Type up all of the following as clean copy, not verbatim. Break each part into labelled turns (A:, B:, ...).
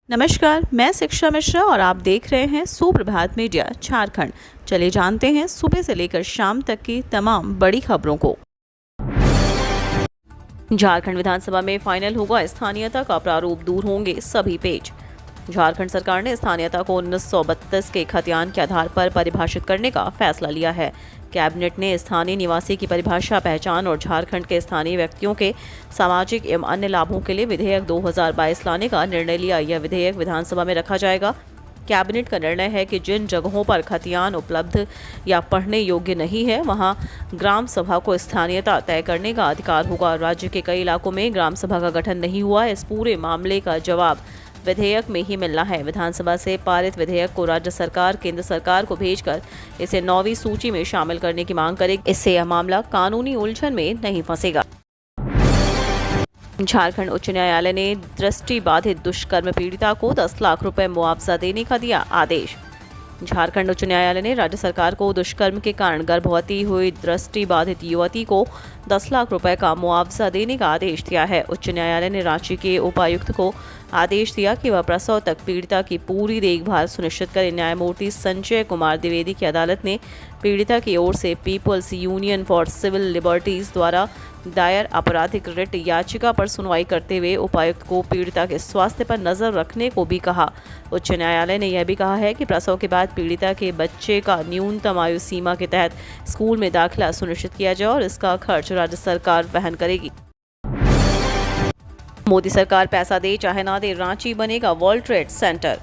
A: नमस्कार, मैं शिक्षा मिश्रा और आप देख रहे हैं सुप्रभात मीडिया झारखंड। चलिए जानते हैं सुबह से लेकर शाम तक की तमाम बड़ी खबरों को। झारखंड विधानसभा में फाइनल होगा स्थानीयता का प्रारूप, दूर होंगे सभी पेज। झारखंड सरकार ने स्थानीयता को 1932 के खतियान के आधार पर परिभाषित करने का फैसला लिया है। कैबिनेट ने स्थानीय निवासी की परिभाषा, पहचान और झारखंड के स्थानीय व्यक्तियों के सामाजिक एवं अन्य लाभों के लिए विधेयक 2022 लाने का निर्णय लिया। यह विधेयक विधानसभा में रखा जाएगा। कैबिनेट का निर्णय है कि जिन जगहों पर खतियान उपलब्ध या पढ़ने योग्य नहीं है, वहां ग्राम सभा को स्थानीयता तय करने का अधिकार होगा। राज्य के कई इलाकों में ग्राम सभा का गठन नहीं हुआ। इस पूरे मामले का जवाब विधेयक में ही मिलना है। विधानसभा से पारित विधेयक को राज्य सरकार केंद्र सरकार को भेजकर इसे 9वीं सूची में शामिल करने की मांग करेगी। इससे यह मामला कानूनी उलझन में नहीं फंसेगा। झारखंड उच्च न्यायालय ने दृष्टि बाधित दुष्कर्म पीड़िता को 10 लाख रुपए मुआवजा देने का दिया आदेश। झारखंड उच्च न्यायालय ने राज्य सरकार को दुष्कर्म के कारण गर्भवती हुई दृष्टि बाधित युवती को 10 लाख रुपए का मुआवजा देने का आदेश दिया है। उच्च न्यायालय ने रांची के उपायुक्त को आदेश दिया कि वह प्रसव तक पीड़िता की पूरी देखभाल सुनिश्चित करें। न्यायमूर्ति संजय कुमार द्विवेदी की अदालत ने पीड़िता की ओर से people's union for civil liberties द्वारा दायर आपराधिक रिट याचिका पर सुनवाई करते हुए उपायुक्त को पीड़िता के स्वास्थ्य पर नजर रखने को भी कहा। उच्च न्यायालय ने यह भी कहा है कि प्रसव के बाद पीड़िता के बच्चे का न्यूनतम आयु सीमा के तहत स्कूल में दाखिला सुनिश्चित किया जाए और इसका खर्च राज्य सरकार वहन करेगी। मोदी सरकार पैसा दे चाहे ना दे, रांची बनेगा वर्ल्ड ट्रेड सेंटर।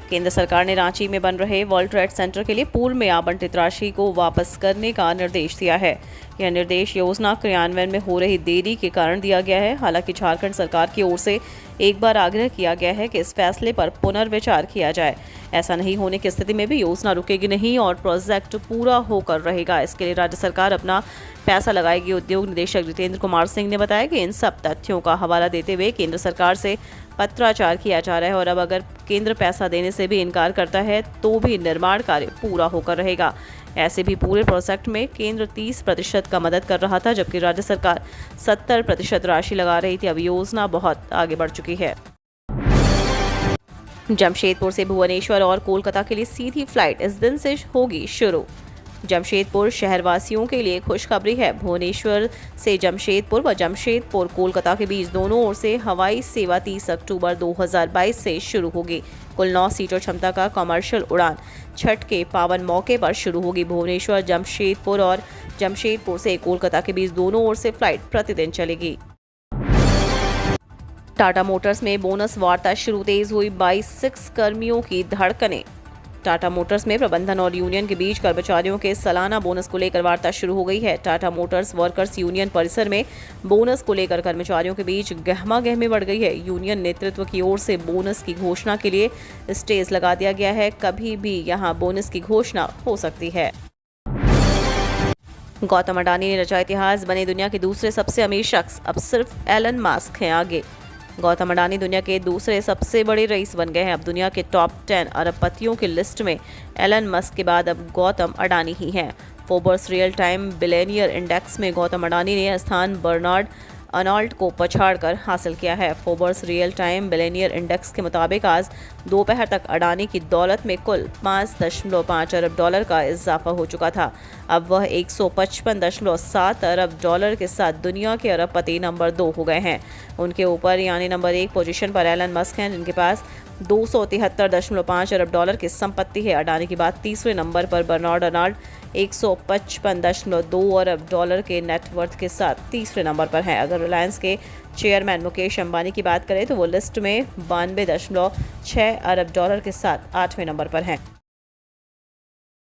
A: केंद्र सरकार ने रांची में बन रहे वर्ल्ड ट्रेड सेंटर के लिए पूर्व में आवंटित राशि को वापस करने का निर्देश दिया है। यह निर्देश योजना क्रियान्वयन में हो रही देरी के कारण दिया गया है। हालांकि झारखंड सरकार की ओर से एक बार आग्रह किया गया है कि इस फैसले पर पुनर्विचार किया जाए। ऐसा नहीं होने की स्थिति में भी योजना रुकेगी नहीं और प्रोजेक्ट पूरा होकर रहेगा। इसके लिए राज्य सरकार अपना पैसा लगाएगी। उद्योग निदेशक जितेंद्र कुमार सिंह ने बताया कि इन सब तथ्यों का हवाला देते हुए केंद्र सरकार से पत्राचार किया जा रहा है और अब अगर केंद्र पैसा देने से भी इनकार करता है तो भी निर्माण कार्य पूरा होकर रहेगा। ऐसे भी पूरे प्रोजेक्ट में केंद्र 30% का मदद कर रहा था, जबकि राज्य सरकार 70% राशि लगा रही थी। अब योजना बहुत आगे बढ़ चुकी है। जमशेदपुर से भुवनेश्वर और कोलकाता के लिए सीधी फ्लाइट इस दिन से होगी शुरू। जमशेदपुर शहरवासियों के लिए खुशखबरी है। भुवनेश्वर से जमशेदपुर व जमशेदपुर कोलकाता के बीच दोनों ओर से हवाई सेवा 30 अक्टूबर 2022 से शुरू होगी। कुल 9 सीटों क्षमता का कमर्शियल उड़ान छठ के पावन मौके पर शुरू होगी। भुवनेश्वर जमशेदपुर और जमशेदपुर से कोलकाता के बीच दोनों ओर से फ्लाइट प्रतिदिन चलेगी। टाटा मोटर्स में बोनस वार्ता शुरू, तेज हुई 22 कर्मियों की धड़कनें। टाटा मोटर्स में प्रबंधन और यूनियन के बीच कर्मचारियों के सालाना बोनस को लेकर वार्ता शुरू हो गई है। टाटा मोटर्स वर्कर्स यूनियन परिसर में बोनस को लेकर कर्मचारियों के बीच गहमागहमी बढ़ गई है। यूनियन नेतृत्व की ओर से बोनस की घोषणा के लिए स्टेज लगा दिया गया है। कभी भी यहां बोनस की घोषणा हो सकती है। गौतम अडानी ने रचा इतिहास, बने दुनिया के दूसरे सबसे अमीर शख्स। अब सिर्फ एलन मस्क हैं आगे। गौतम अडानी दुनिया के दूसरे सबसे बड़े रईस बन गए हैं। अब दुनिया के टॉप 10 अरबपतियों की लिस्ट में एलन मस्क के बाद अब गौतम अडानी ही हैं। Forbes real time billionaire index में गौतम अडानी ने स्थान बर्नार्ड अर्नॉल्ट को पछाड़कर हासिल किया है। Forbes real time billionaire index के मुताबिक आज दोपहर तक अडानी की दौलत में कुल 5.5 अरब डॉलर का इजाफा हो चुका था। अब वह 155.7 अरब डॉलर के साथ दुनिया के अरबपति नंबर 2 हो गए हैं। उनके ऊपर यानी नंबर 1 पोजीशन पर एलन मस्क हैं, जिनके पास 273.5 अरब डॉलर की संपत्ति है। अडानी के बाद तीसरे नंबर पर बर्नार्ड अर्नॉल्ट 155.2 अरब डॉलर के नेटवर्थ के साथ तीसरे नंबर पर हैं। अगर रिलायंस के चेयरमैन मुकेश अंबानी की बात करें तो वो लिस्ट में 92.6 अरब डॉलर के साथ 8वें नंबर पर हैं।